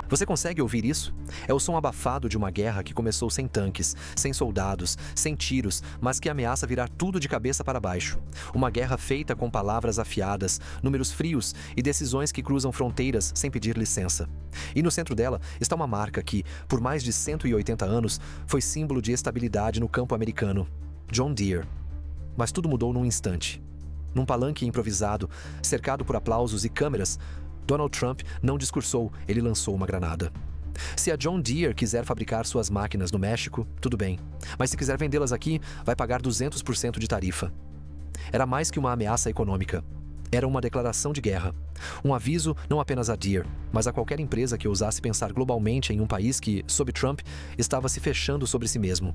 Você consegue ouvir isso? É o som abafado de uma guerra que começou sem tanques, sem soldados, sem tiros, mas que ameaça virar tudo de cabeça para baixo. Uma guerra feita com palavras afiadas, números frios e decisões que cruzam fronteiras sem pedir licença. E no centro dela está uma marca que, por mais de 180 anos, foi símbolo de estabilidade no campo americano: John Deere. Mas tudo mudou num instante. Num palanque improvisado, cercado por aplausos e câmeras, Donald Trump não discursou, ele lançou uma granada. Se a John Deere quiser fabricar suas máquinas no México, tudo bem. Mas se quiser vendê-las aqui, vai pagar 200% de tarifa. Era mais que uma ameaça econômica. Era uma declaração de guerra. Um aviso não apenas a Deere, mas a qualquer empresa que ousasse pensar globalmente em um país que, sob Trump, estava se fechando sobre si mesmo.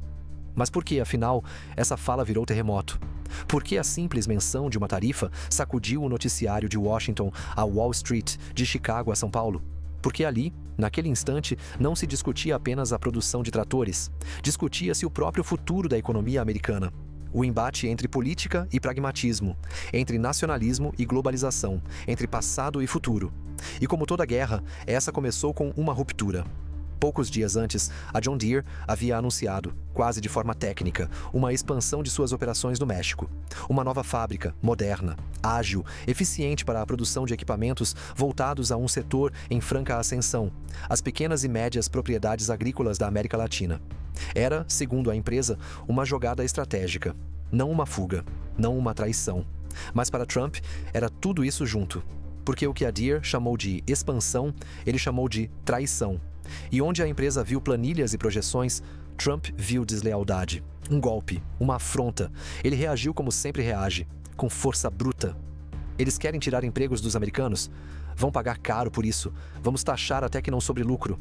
Mas por que, afinal, essa fala virou terremoto? Por que a simples menção de uma tarifa sacudiu o noticiário de Washington a Wall Street, de Chicago a São Paulo? Porque ali, naquele instante, não se discutia apenas a produção de tratores, discutia-se o próprio futuro da economia americana. O embate entre política e pragmatismo, entre nacionalismo e globalização, entre passado e futuro. E como toda guerra, essa começou com uma ruptura. Poucos dias antes, a John Deere havia anunciado, quase de forma técnica, uma expansão de suas operações no México. Uma nova fábrica, moderna, ágil, eficiente para a produção de equipamentos voltados a um setor em franca ascensão: as pequenas e médias propriedades agrícolas da América Latina. Era, segundo a empresa, uma jogada estratégica. Não uma fuga, não uma traição. Mas para Trump, era tudo isso junto. Porque o que a Deere chamou de expansão, ele chamou de traição. E onde a empresa viu planilhas e projeções, Trump viu deslealdade, um golpe, uma afronta. Ele reagiu como sempre reage, com força bruta. Eles querem tirar empregos dos americanos? Vão pagar caro por isso. Vamos taxar até que não sobre lucro.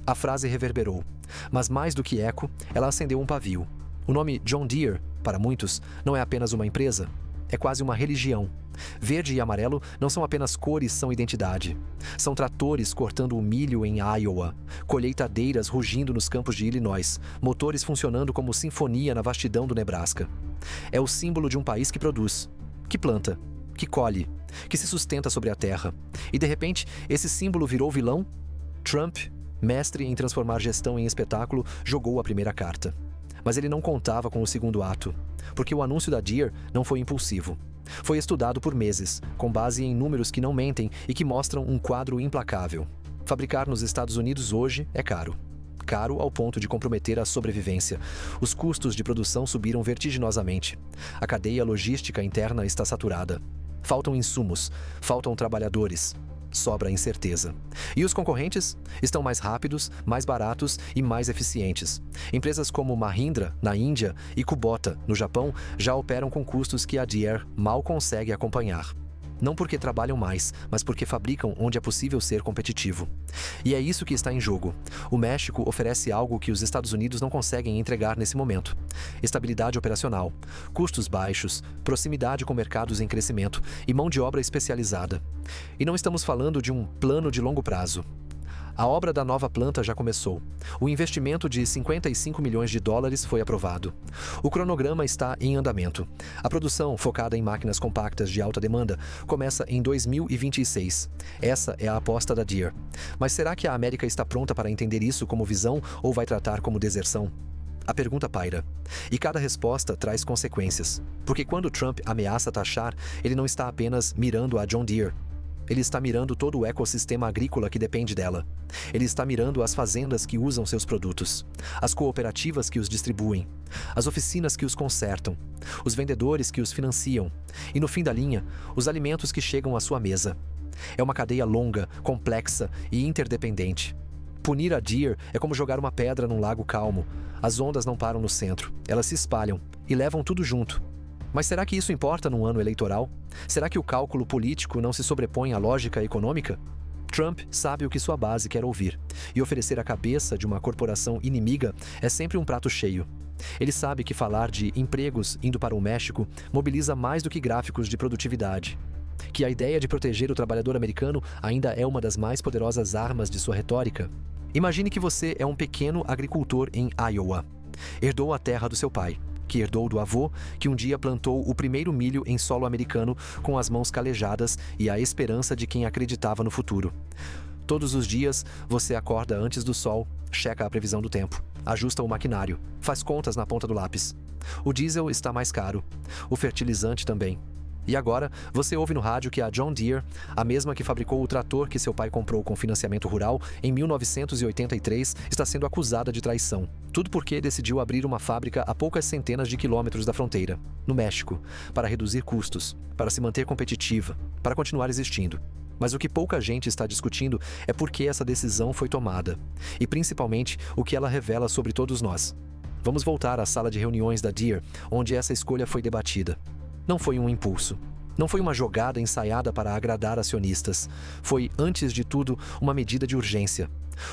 A frase reverberou, mas mais do que eco, ela acendeu um pavio. O nome John Deere, para muitos, não é apenas uma empresa, é quase uma religião. Verde e amarelo não são apenas cores, são identidade. São tratores cortando o milho em Iowa, colheitadeiras rugindo nos campos de Illinois, motores funcionando como sinfonia na vastidão do Nebraska. É o símbolo de um país que produz, que planta, que colhe, que se sustenta sobre a terra. E de repente, esse símbolo virou vilão? Trump, mestre em transformar gestão em espetáculo, jogou a primeira carta. Mas ele não contava com o segundo ato, porque o anúncio da Deere não foi impulsivo. Foi estudado por meses, com base em números que não mentem e que mostram um quadro implacável. Fabricar nos Estados Unidos hoje é caro. Caro ao ponto de comprometer a sobrevivência. Os custos de produção subiram vertiginosamente. A cadeia logística interna está saturada. Faltam insumos, faltam trabalhadores. Sobra incerteza. E os concorrentes estão mais rápidos, mais baratos e mais eficientes. Empresas como Mahindra, na Índia, e Kubota, no Japão, já operam com custos que a Deere mal consegue acompanhar. Não porque trabalham mais, mas porque fabricam onde é possível ser competitivo. E é isso que está em jogo. O México oferece algo que os Estados Unidos não conseguem entregar nesse momento: estabilidade operacional, custos baixos, proximidade com mercados em crescimento e mão de obra especializada. E não estamos falando de um plano de longo prazo. A obra da nova planta já começou. O investimento de 55 milhões de dólares foi aprovado. O cronograma está em andamento. A produção, focada em máquinas compactas de alta demanda, começa em 2026. Essa é a aposta da Deere. Mas será que a América está pronta para entender isso como visão ou vai tratar como deserção? A pergunta paira. E cada resposta traz consequências. Porque quando Trump ameaça taxar, ele não está apenas mirando a John Deere. Ele está mirando todo o ecossistema agrícola que depende dela. Ele está mirando as fazendas que usam seus produtos, as cooperativas que os distribuem, as oficinas que os consertam, os vendedores que os financiam e, no fim da linha, os alimentos que chegam à sua mesa. É uma cadeia longa, complexa e interdependente. Punir a Deere é como jogar uma pedra num lago calmo. As ondas não param no centro, elas se espalham e levam tudo junto. Mas será que isso importa num ano eleitoral? Será que o cálculo político não se sobrepõe à lógica econômica? Trump sabe o que sua base quer ouvir, e oferecer a cabeça de uma corporação inimiga é sempre um prato cheio. Ele sabe que falar de empregos indo para o México mobiliza mais do que gráficos de produtividade. Que a ideia de proteger o trabalhador americano ainda é uma das mais poderosas armas de sua retórica. Imagine que você é um pequeno agricultor em Iowa. Herdou a terra do seu pai, que herdou do avô, que um dia plantou o primeiro milho em solo americano com as mãos calejadas e a esperança de quem acreditava no futuro. Todos os dias, você acorda antes do sol, checa a previsão do tempo, ajusta o maquinário, faz contas na ponta do lápis. O diesel está mais caro, o fertilizante também. E agora, você ouve no rádio que a John Deere, a mesma que fabricou o trator que seu pai comprou com financiamento rural em 1983, está sendo acusada de traição. Tudo porque decidiu abrir uma fábrica a poucas centenas de quilômetros da fronteira, no México, para reduzir custos, para se manter competitiva, para continuar existindo. Mas o que pouca gente está discutindo é por que essa decisão foi tomada, e principalmente o que ela revela sobre todos nós. Vamos voltar à sala de reuniões da Deere, onde essa escolha foi debatida. Não foi um impulso. Não foi uma jogada ensaiada para agradar acionistas. Foi, antes de tudo, uma medida de urgência.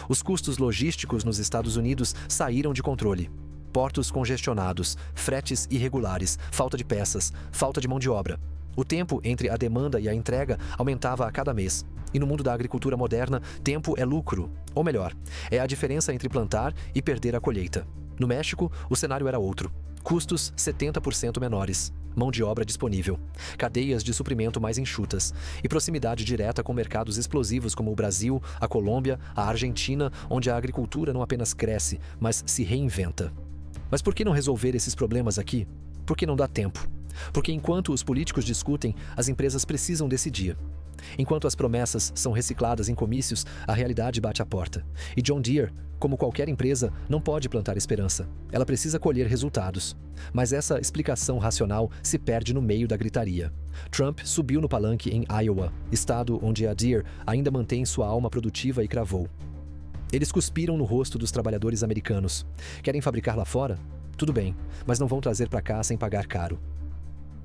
Os custos logísticos nos Estados Unidos saíram de controle. Portos congestionados, fretes irregulares, falta de peças, falta de mão de obra. O tempo entre a demanda e a entrega aumentava a cada mês. E no mundo da agricultura moderna, tempo é lucro. Ou melhor, é a diferença entre plantar e perder a colheita. No México, o cenário era outro. Custos 70% menores. Mão de obra disponível, cadeias de suprimento mais enxutas e proximidade direta com mercados explosivos como o Brasil, a Colômbia, a Argentina, onde a agricultura não apenas cresce, mas se reinventa. Mas por que não resolver esses problemas aqui? Porque não dá tempo. Porque enquanto os políticos discutem, as empresas precisam decidir. Enquanto as promessas são recicladas em comícios, a realidade bate à porta. E John Deere, como qualquer empresa, não pode plantar esperança. Ela precisa colher resultados. Mas essa explicação racional se perde no meio da gritaria. Trump subiu no palanque em Iowa, estado onde a Deere ainda mantém sua alma produtiva, e cravou: eles cuspiram no rosto dos trabalhadores americanos. Querem fabricar lá fora? Tudo bem, mas não vão trazer para cá sem pagar caro.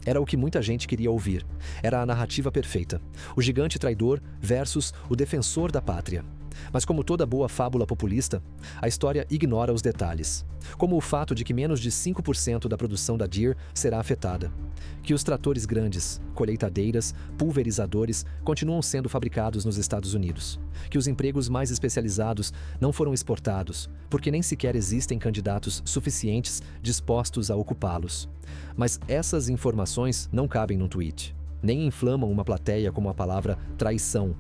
Era o que muita gente queria ouvir. Era a narrativa perfeita. O gigante traidor versus o defensor da pátria. Mas como toda boa fábula populista, a história ignora os detalhes. Como o fato de que menos de 5% da produção da Deere será afetada. Que os tratores grandes, colheitadeiras, pulverizadores continuam sendo fabricados nos Estados Unidos. Que os empregos mais especializados não foram exportados, porque nem sequer existem candidatos suficientes dispostos a ocupá-los. Mas essas informações não cabem num tweet. Nem inflamam uma plateia como a palavra traição.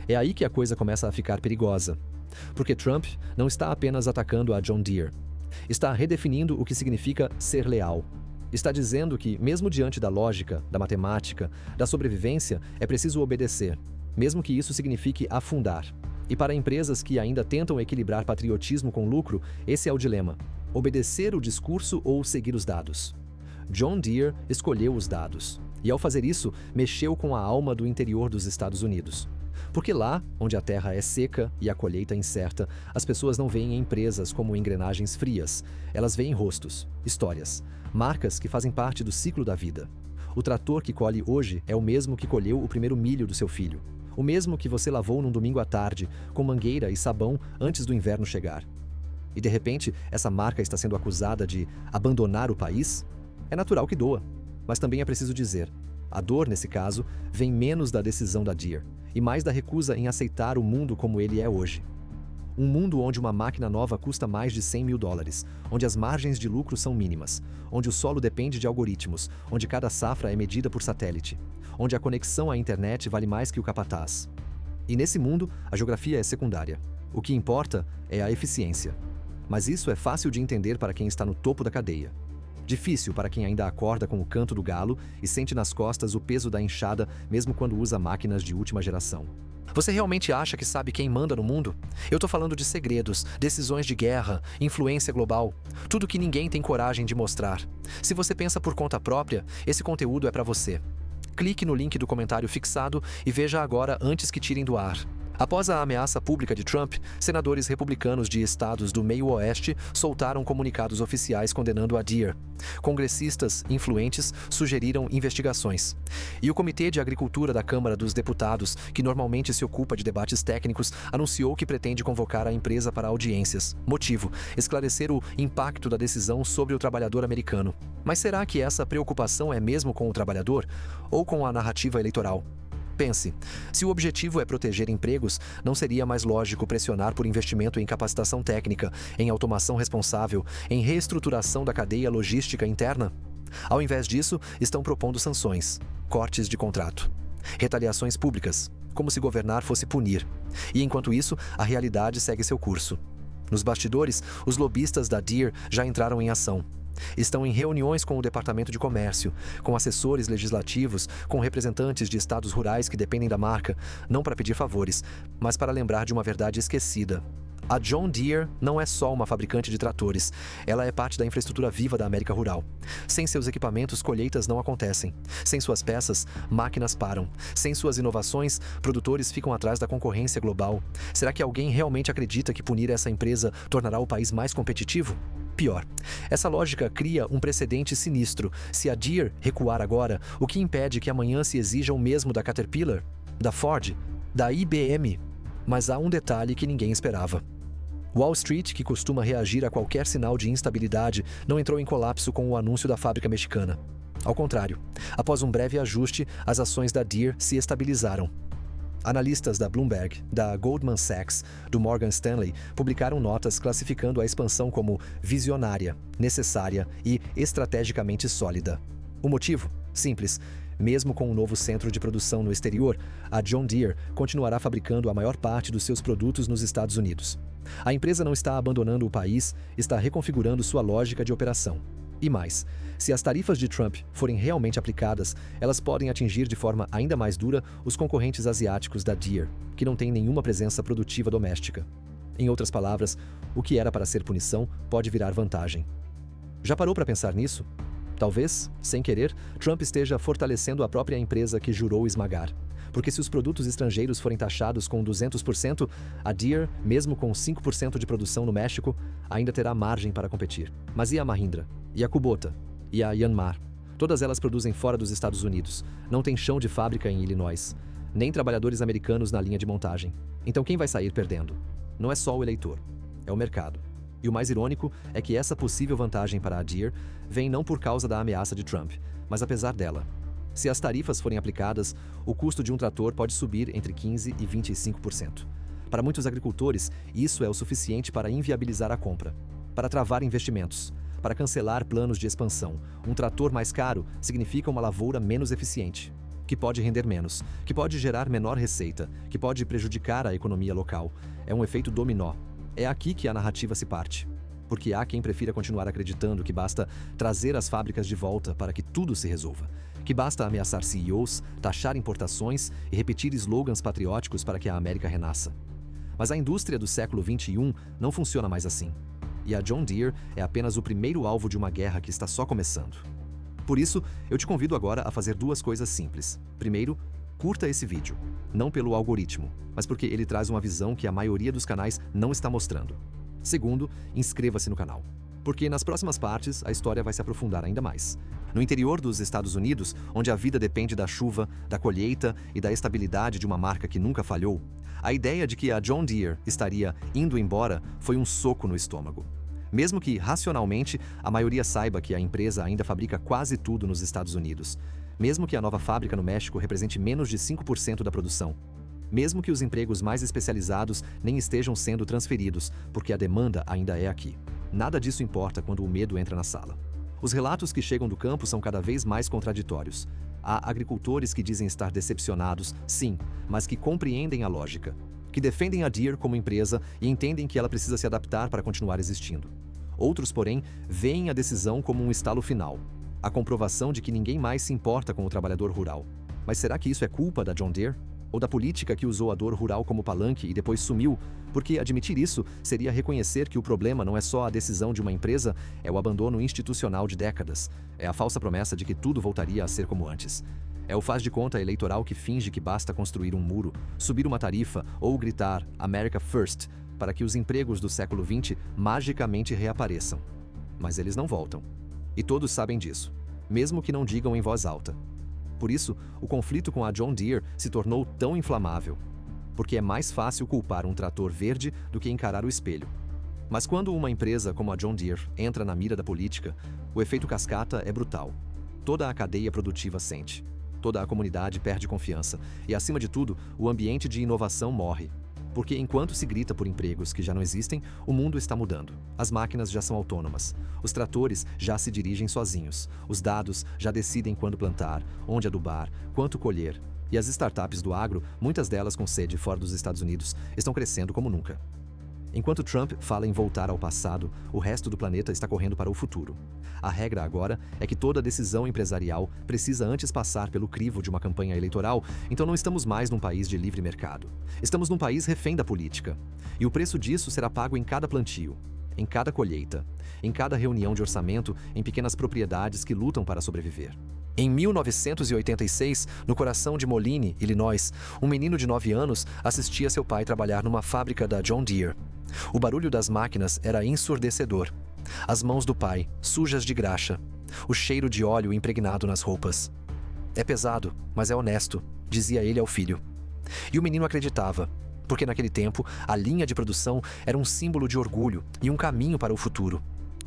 É aí que a coisa começa a ficar perigosa. Porque Trump não está apenas atacando a John Deere. Está redefinindo o que significa ser leal. Está dizendo que, mesmo diante da lógica, da matemática, da sobrevivência, é preciso obedecer, mesmo que isso signifique afundar. E para empresas que ainda tentam equilibrar patriotismo com lucro, esse é o dilema: obedecer o discurso ou seguir os dados. John Deere escolheu os dados. E ao fazer isso, mexeu com a alma do interior dos Estados Unidos. Porque lá, onde a terra é seca e a colheita incerta, as pessoas não veem empresas como engrenagens frias. Elas veem rostos, histórias, marcas que fazem parte do ciclo da vida. O trator que colhe hoje é o mesmo que colheu o primeiro milho do seu filho. O mesmo que você lavou num domingo à tarde, com mangueira e sabão antes do inverno chegar. E de repente, essa marca está sendo acusada de abandonar o país? É natural que doa, mas também é preciso dizer: a dor, nesse caso, vem menos da decisão da Deere e mais da recusa em aceitar o mundo como ele é hoje. Um mundo onde uma máquina nova custa mais de $100 mil, onde as margens de lucro são mínimas, onde o solo depende de algoritmos, onde cada safra é medida por satélite, onde a conexão à internet vale mais que o capataz. E nesse mundo, a geografia é secundária. O que importa é a eficiência. Mas isso é fácil de entender para quem está no topo da cadeia. Difícil para quem ainda acorda com o canto do galo e sente nas costas o peso da enxada mesmo quando usa máquinas de última geração. Você realmente acha que sabe quem manda no mundo? Eu tô falando de segredos, decisões de guerra, influência global, tudo que ninguém tem coragem de mostrar. Se você pensa por conta própria, esse conteúdo é para você. Clique no link do comentário fixado e veja agora antes que tirem do ar. Após a ameaça pública de Trump, senadores republicanos de estados do meio-oeste soltaram comunicados oficiais condenando a Deere. Congressistas influentes sugeriram investigações. E o Comitê de Agricultura da Câmara dos Deputados, que normalmente se ocupa de debates técnicos, anunciou que pretende convocar a empresa para audiências. Motivo: esclarecer o impacto da decisão sobre o trabalhador americano. Mas será que essa preocupação é mesmo com o trabalhador ou com a narrativa eleitoral? Pense, se o objetivo é proteger empregos, não seria mais lógico pressionar por investimento em capacitação técnica, em automação responsável, em reestruturação da cadeia logística interna? Ao invés disso, estão propondo sanções, cortes de contrato. Retaliações públicas, como se governar fosse punir. E enquanto isso, a realidade segue seu curso. Nos bastidores, os lobistas da Deere já entraram em ação. Estão em reuniões com o Departamento de Comércio, com assessores legislativos, com representantes de estados rurais que dependem da marca, não para pedir favores, mas para lembrar de uma verdade esquecida. A John Deere não é só uma fabricante de tratores, ela é parte da infraestrutura viva da América Rural. Sem seus equipamentos, colheitas não acontecem. Sem suas peças, máquinas param. Sem suas inovações, produtores ficam atrás da concorrência global. Será que alguém realmente acredita que punir essa empresa tornará o país mais competitivo? Pior, essa lógica cria um precedente sinistro. Se a Deere recuar agora, o que impede que amanhã se exija o mesmo da Caterpillar, da Ford, da IBM? Mas há um detalhe que ninguém esperava. Wall Street, que costuma reagir a qualquer sinal de instabilidade, não entrou em colapso com o anúncio da fábrica mexicana. Ao contrário, após um breve ajuste, as ações da Deere se estabilizaram. Analistas da Bloomberg, da Goldman Sachs, do Morgan Stanley publicaram notas classificando a expansão como visionária, necessária e estrategicamente sólida. O motivo? Simples. Mesmo com um novo centro de produção no exterior, a John Deere continuará fabricando a maior parte dos seus produtos nos Estados Unidos. A empresa não está abandonando o país, está reconfigurando sua lógica de operação. E mais, se as tarifas de Trump forem realmente aplicadas, elas podem atingir de forma ainda mais dura os concorrentes asiáticos da Deere, que não têm nenhuma presença produtiva doméstica. Em outras palavras, o que era para ser punição pode virar vantagem. Já parou para pensar nisso? Talvez, sem querer, Trump esteja fortalecendo a própria empresa que jurou esmagar. Porque se os produtos estrangeiros forem taxados com 200%, a Deere, mesmo com 5% de produção no México, ainda terá margem para competir. Mas e a Mahindra? E a Kubota? E a Yanmar? Todas elas produzem fora dos Estados Unidos. Não tem chão de fábrica em Illinois. Nem trabalhadores americanos na linha de montagem. Então quem vai sair perdendo? Não é só o eleitor. É o mercado. E o mais irônico é que essa possível vantagem para a Deere vem não por causa da ameaça de Trump, mas apesar dela. Se as tarifas forem aplicadas, o custo de um trator pode subir entre 15% e 25%. Para muitos agricultores, isso é o suficiente para inviabilizar a compra, para travar investimentos, para cancelar planos de expansão. Um trator mais caro significa uma lavoura menos eficiente, que pode render menos, que pode gerar menor receita, que pode prejudicar a economia local. É um efeito dominó. É aqui que a narrativa se parte. Porque há quem prefira continuar acreditando que basta trazer as fábricas de volta para que tudo se resolva. Que basta ameaçar CEOs, taxar importações e repetir slogans patrióticos para que a América renasça. Mas a indústria do século XXI não funciona mais assim. E a John Deere é apenas o primeiro alvo de uma guerra que está só começando. Por isso, eu te convido agora a fazer duas coisas simples. Primeiro, curta esse vídeo. Não pelo algoritmo, mas porque ele traz uma visão que a maioria dos canais não está mostrando. Segundo, inscreva-se no canal, porque nas próximas partes a história vai se aprofundar ainda mais. No interior dos Estados Unidos, onde a vida depende da chuva, da colheita e da estabilidade de uma marca que nunca falhou, a ideia de que a John Deere estaria indo embora foi um soco no estômago. Mesmo que, racionalmente, a maioria saiba que a empresa ainda fabrica quase tudo nos Estados Unidos. Mesmo que a nova fábrica no México represente menos de 5% da produção. Mesmo que os empregos mais especializados nem estejam sendo transferidos, porque a demanda ainda é aqui. Nada disso importa quando o medo entra na sala. Os relatos que chegam do campo são cada vez mais contraditórios. Há agricultores que dizem estar decepcionados, sim, mas que compreendem a lógica. Que defendem a Deere como empresa e entendem que ela precisa se adaptar para continuar existindo. Outros, porém, veem a decisão como um estalo final. A comprovação de que ninguém mais se importa com o trabalhador rural. Mas será que isso é culpa da John Deere? Ou da política que usou a dor rural como palanque e depois sumiu? Porque admitir isso seria reconhecer que o problema não é só a decisão de uma empresa, é o abandono institucional de décadas. É a falsa promessa de que tudo voltaria a ser como antes. É o faz de conta eleitoral que finge que basta construir um muro, subir uma tarifa ou gritar America First para que os empregos do século XX magicamente reapareçam. Mas eles não voltam. E todos sabem disso, mesmo que não digam em voz alta. Por isso, o conflito com a John Deere se tornou tão inflamável. Porque é mais fácil culpar um trator verde do que encarar o espelho. Mas quando uma empresa como a John Deere entra na mira da política, o efeito cascata é brutal. Toda a cadeia produtiva sente. Toda a comunidade perde confiança. E, acima de tudo, o ambiente de inovação morre. Porque enquanto se grita por empregos que já não existem, o mundo está mudando. As máquinas já são autônomas. Os tratores já se dirigem sozinhos. Os dados já decidem quando plantar, onde adubar, quanto colher. E as startups do agro, muitas delas com sede fora dos Estados Unidos, estão crescendo como nunca. Enquanto Trump fala em voltar ao passado, o resto do planeta está correndo para o futuro. A regra agora é que toda decisão empresarial precisa antes passar pelo crivo de uma campanha eleitoral, então não estamos mais num país de livre mercado. Estamos num país refém da política. E o preço disso será pago em cada plantio, em cada colheita, em cada reunião de orçamento em pequenas propriedades que lutam para sobreviver. Em 1986, no coração de Moline, Illinois, um menino de 9 anos assistia seu pai trabalhar numa fábrica da John Deere. O barulho das máquinas era ensurdecedor. As mãos do pai, sujas de graxa. O cheiro de óleo impregnado nas roupas. É pesado, mas é honesto, dizia ele ao filho. E o menino acreditava, porque naquele tempo a linha de produção era um símbolo de orgulho e um caminho para o futuro.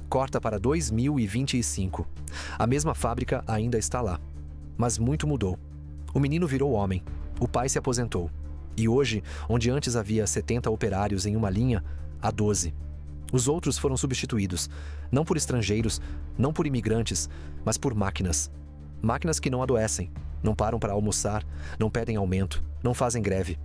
Corta para 2025. A mesma fábrica ainda está lá. Mas muito mudou. O menino virou homem. O pai se aposentou. E hoje, onde antes havia 70 operários em uma linha, há 12. Os outros foram substituídos, não por estrangeiros, não por imigrantes, mas por máquinas. Máquinas que não adoecem, não param para almoçar, não pedem aumento, não fazem greve.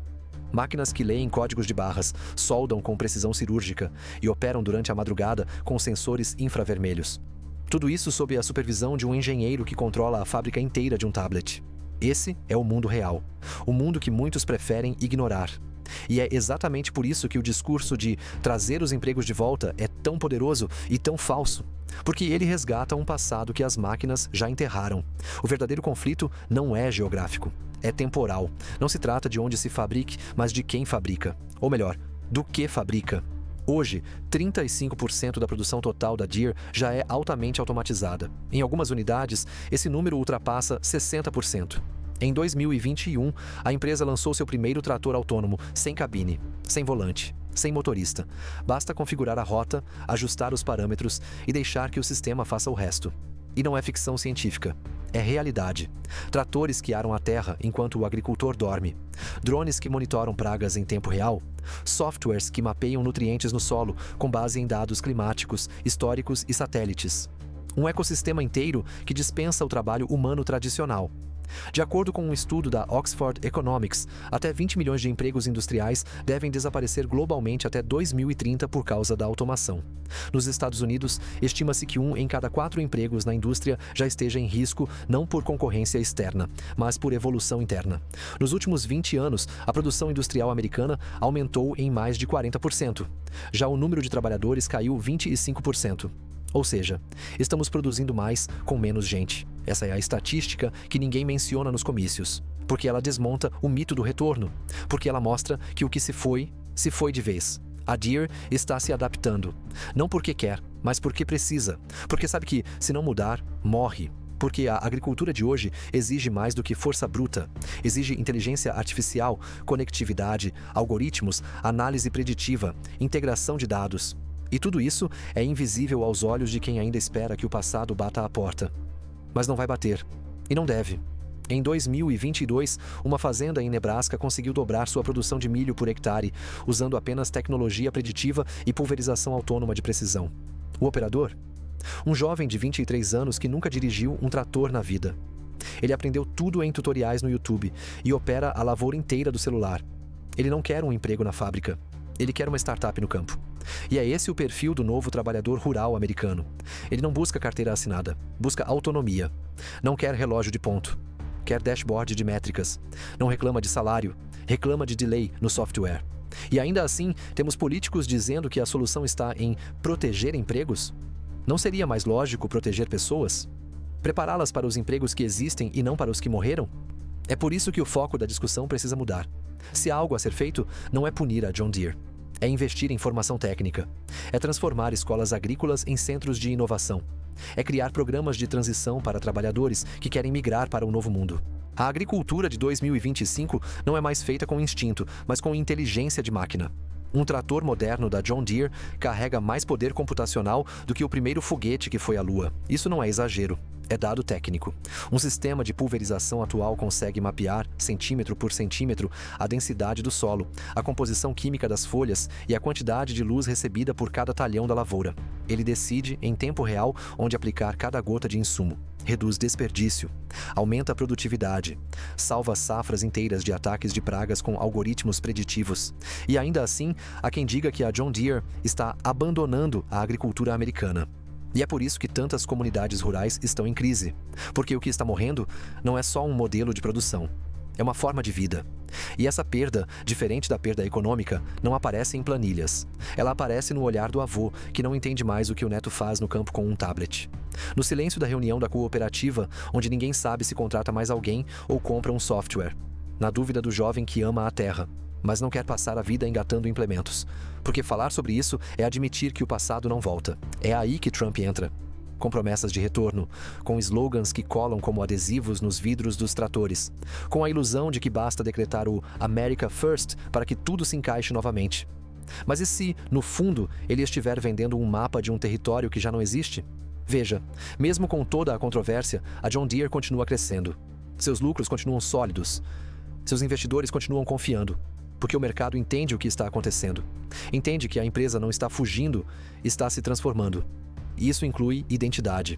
Máquinas que leem códigos de barras, soldam com precisão cirúrgica e operam durante a madrugada com sensores infravermelhos. Tudo isso sob a supervisão de um engenheiro que controla a fábrica inteira de um tablet. Esse é o mundo real, o mundo que muitos preferem ignorar. E é exatamente por isso que o discurso de trazer os empregos de volta é tão poderoso e tão falso. Porque ele resgata um passado que as máquinas já enterraram. O verdadeiro conflito não é geográfico, é temporal. Não se trata de onde se fabrique, mas de quem fabrica. Ou melhor, do que fabrica. Hoje, 35% da produção total da Deere já é altamente automatizada. Em algumas unidades, esse número ultrapassa 60%. Em 2021, a empresa lançou seu primeiro trator autônomo, sem cabine, sem volante, sem motorista. Basta configurar a rota, ajustar os parâmetros e deixar que o sistema faça o resto. E não é ficção científica, é realidade. Tratores que aram a terra enquanto o agricultor dorme. Drones que monitoram pragas em tempo real. Softwares que mapeiam nutrientes no solo com base em dados climáticos, históricos e satélites. Um ecossistema inteiro que dispensa o trabalho humano tradicional. De acordo com um estudo da Oxford Economics, até 20 milhões de empregos industriais devem desaparecer globalmente até 2030 por causa da automação. Nos Estados Unidos, estima-se que 1 em cada 4 empregos na indústria já esteja em risco não por concorrência externa, mas por evolução interna. Nos últimos 20 anos, a produção industrial americana aumentou em mais de 40%. Já o número de trabalhadores caiu 25%. Ou seja, estamos produzindo mais com menos gente. Essa é a estatística que ninguém menciona nos comícios. Porque ela desmonta o mito do retorno. Porque ela mostra que o que se foi de vez. A Deere está se adaptando. Não porque quer, mas porque precisa. Porque sabe que, se não mudar, morre. Porque a agricultura de hoje exige mais do que força bruta. Exige inteligência artificial, conectividade, algoritmos, análise preditiva, integração de dados. E tudo isso é invisível aos olhos de quem ainda espera que o passado bata à porta. Mas não vai bater. E não deve. Em 2022, uma fazenda em Nebraska conseguiu dobrar sua produção de milho por hectare, usando apenas tecnologia preditiva e pulverização autônoma de precisão. O operador? Um jovem de 23 anos que nunca dirigiu um trator na vida. Ele aprendeu tudo em tutoriais no YouTube e opera a lavoura inteira do celular. Ele não quer um emprego na fábrica. Ele quer uma startup no campo. E é esse o perfil do novo trabalhador rural americano. Ele não busca carteira assinada, busca autonomia. Não quer relógio de ponto. Quer dashboard de métricas. Não reclama de salário, reclama de delay no software. E ainda assim, temos políticos dizendo que a solução está em proteger empregos? Não seria mais lógico proteger pessoas? Prepará-las para os empregos que existem e não para os que morreram? É por isso que o foco da discussão precisa mudar. Se há algo a ser feito, não é punir a John Deere. É investir em formação técnica. É transformar escolas agrícolas em centros de inovação. É criar programas de transição para trabalhadores que querem migrar para o novo mundo. A agricultura de 2025 não é mais feita com instinto, mas com inteligência de máquina. Um trator moderno da John Deere carrega mais poder computacional do que o primeiro foguete que foi à Lua. Isso não é exagero. É dado técnico. Um sistema de pulverização atual consegue mapear, centímetro por centímetro, a densidade do solo, a composição química das folhas e a quantidade de luz recebida por cada talhão da lavoura. Ele decide, em tempo real, onde aplicar cada gota de insumo. Reduz desperdício, aumenta a produtividade, salva safras inteiras de ataques de pragas com algoritmos preditivos. E ainda assim, há quem diga que a John Deere está abandonando a agricultura americana. E é por isso que tantas comunidades rurais estão em crise. Porque o que está morrendo não é só um modelo de produção, é uma forma de vida. E essa perda, diferente da perda econômica, não aparece em planilhas. Ela aparece no olhar do avô, que não entende mais o que o neto faz no campo com um tablet. No silêncio da reunião da cooperativa, onde ninguém sabe se contrata mais alguém ou compra um software. Na dúvida do jovem que ama a terra, mas não quer passar a vida engatando implementos. Porque falar sobre isso é admitir que o passado não volta. É aí que Trump entra. Com promessas de retorno, com slogans que colam como adesivos nos vidros dos tratores, com a ilusão de que basta decretar o America First para que tudo se encaixe novamente. Mas e se, no fundo, ele estiver vendendo um mapa de um território que já não existe? Veja, mesmo com toda a controvérsia, a John Deere continua crescendo. Seus lucros continuam sólidos. Seus investidores continuam confiando, porque o mercado entende o que está acontecendo. Entende que a empresa não está fugindo, está se transformando. E isso inclui identidade.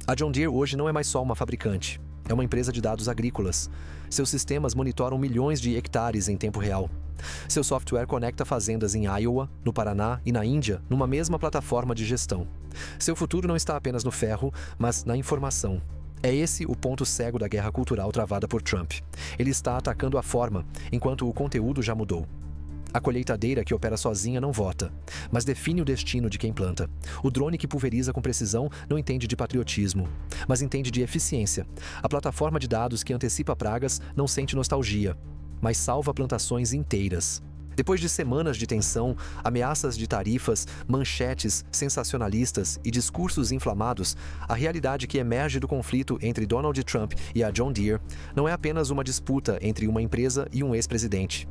A John Deere hoje não é mais só uma fabricante. É uma empresa de dados agrícolas. Seus sistemas monitoram milhões de hectares em tempo real. Seu software conecta fazendas em Iowa, no Paraná e na Índia numa mesma plataforma de gestão. Seu futuro não está apenas no ferro, mas na informação. É esse o ponto cego da guerra cultural travada por Trump. Ele está atacando a forma, enquanto o conteúdo já mudou. A colheitadeira que opera sozinha não vota, mas define o destino de quem planta. O drone que pulveriza com precisão não entende de patriotismo, mas entende de eficiência. A plataforma de dados que antecipa pragas não sente nostalgia, mas salva plantações inteiras. Depois de semanas de tensão, ameaças de tarifas, manchetes sensacionalistas e discursos inflamados, a realidade que emerge do conflito entre Donald Trump e a John Deere não é apenas uma disputa entre uma empresa e um ex-presidente.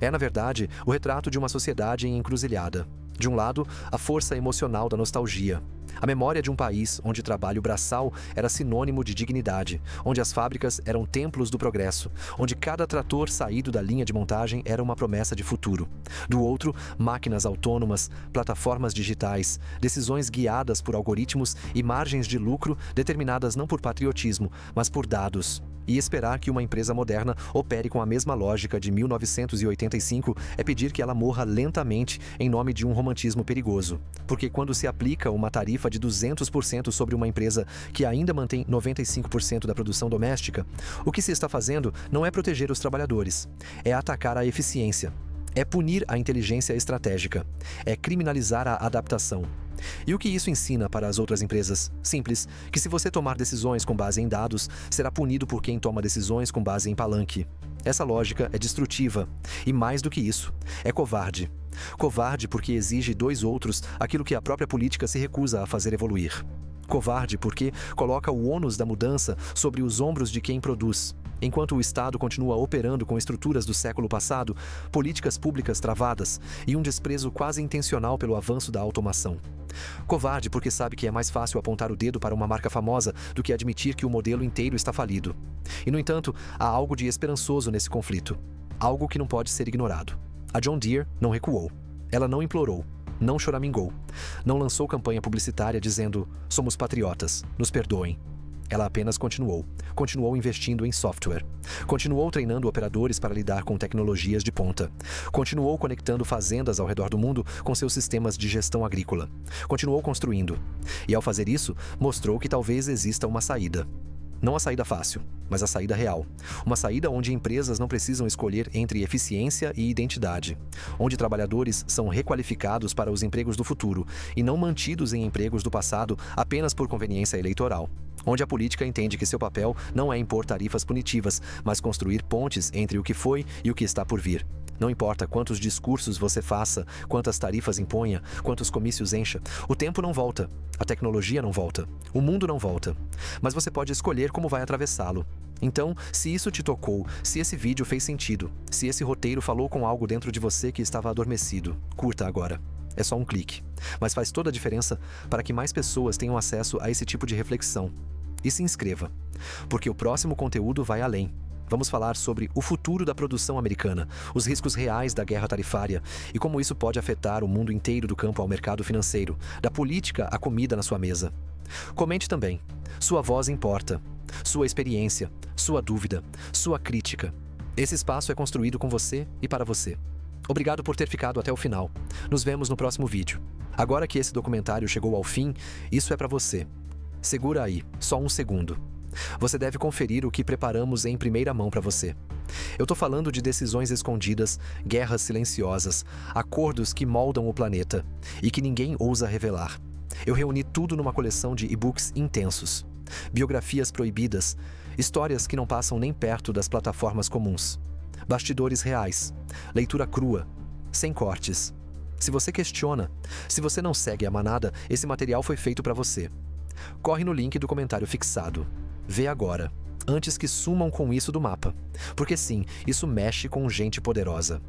É, na verdade, o retrato de uma sociedade em encruzilhada. De um lado, a força emocional da nostalgia. A memória de um país onde o trabalho braçal era sinônimo de dignidade, onde as fábricas eram templos do progresso, onde cada trator saído da linha de montagem era uma promessa de futuro. Do outro, máquinas autônomas, plataformas digitais, decisões guiadas por algoritmos e margens de lucro determinadas não por patriotismo, mas por dados. E esperar que uma empresa moderna opere com a mesma lógica de 1985 é pedir que ela morra lentamente em nome de um romantismo perigoso. Porque quando se aplica uma tarifa de 200% sobre uma empresa que ainda mantém 95% da produção doméstica, o que se está fazendo não é proteger os trabalhadores, é atacar a eficiência, é punir a inteligência estratégica, é criminalizar a adaptação. E o que isso ensina para as outras empresas? Simples, que se você tomar decisões com base em dados, será punido por quem toma decisões com base em palanque. Essa lógica é destrutiva. E mais do que isso, é covarde. Covarde porque exige dos outros aquilo que a própria política se recusa a fazer evoluir. Covarde porque coloca o ônus da mudança sobre os ombros de quem produz. Enquanto o Estado continua operando com estruturas do século passado, políticas públicas travadas e um desprezo quase intencional pelo avanço da automação. Covarde porque sabe que é mais fácil apontar o dedo para uma marca famosa do que admitir que o modelo inteiro está falido. E, no entanto, há algo de esperançoso nesse conflito. Algo que não pode ser ignorado. A John Deere não recuou. Ela não implorou. Não choramingou. Não lançou campanha publicitária dizendo: "Somos patriotas, nos perdoem." Ela apenas continuou. Continuou investindo em software. Continuou treinando operadores para lidar com tecnologias de ponta. Continuou conectando fazendas ao redor do mundo com seus sistemas de gestão agrícola. Continuou construindo. E ao fazer isso, mostrou que talvez exista uma saída. Não a saída fácil, mas a saída real. Uma saída onde empresas não precisam escolher entre eficiência e identidade. Onde trabalhadores são requalificados para os empregos do futuro e não mantidos em empregos do passado apenas por conveniência eleitoral. Onde a política entende que seu papel não é impor tarifas punitivas, mas construir pontes entre o que foi e o que está por vir. Não importa quantos discursos você faça, quantas tarifas imponha, quantos comícios encha, o tempo não volta, a tecnologia não volta, o mundo não volta. Mas você pode escolher como vai atravessá-lo. Então, se isso te tocou, se esse vídeo fez sentido, se esse roteiro falou com algo dentro de você que estava adormecido, curta agora. É só um clique, mas faz toda a diferença para que mais pessoas tenham acesso a esse tipo de reflexão. E se inscreva, porque o próximo conteúdo vai além. vamos falar sobre o futuro da produção americana, os riscos reais da guerra tarifária e como isso pode afetar o mundo inteiro do campo ao mercado financeiro, da política à comida na sua mesa. Comente também. Sua voz importa. Sua experiência, sua dúvida, sua crítica. Esse espaço é construído com você e para você. Obrigado por ter ficado até o final. Nos vemos no próximo vídeo. Agora que esse documentário chegou ao fim, isso é para você. Segura aí, só um segundo. Você deve conferir o que preparamos em primeira mão para você. Eu tô falando de decisões escondidas, guerras silenciosas, acordos que moldam o planeta e que ninguém ousa revelar. Eu reuni tudo numa coleção de e-books intensos. Biografias proibidas, histórias que não passam nem perto das plataformas comuns. Bastidores reais, leitura crua, sem cortes. Se você questiona, se você não segue a manada, esse material foi feito para você. Corre no link do comentário fixado. Vê agora, antes que sumam com isso do mapa. Porque sim, isso mexe com gente poderosa.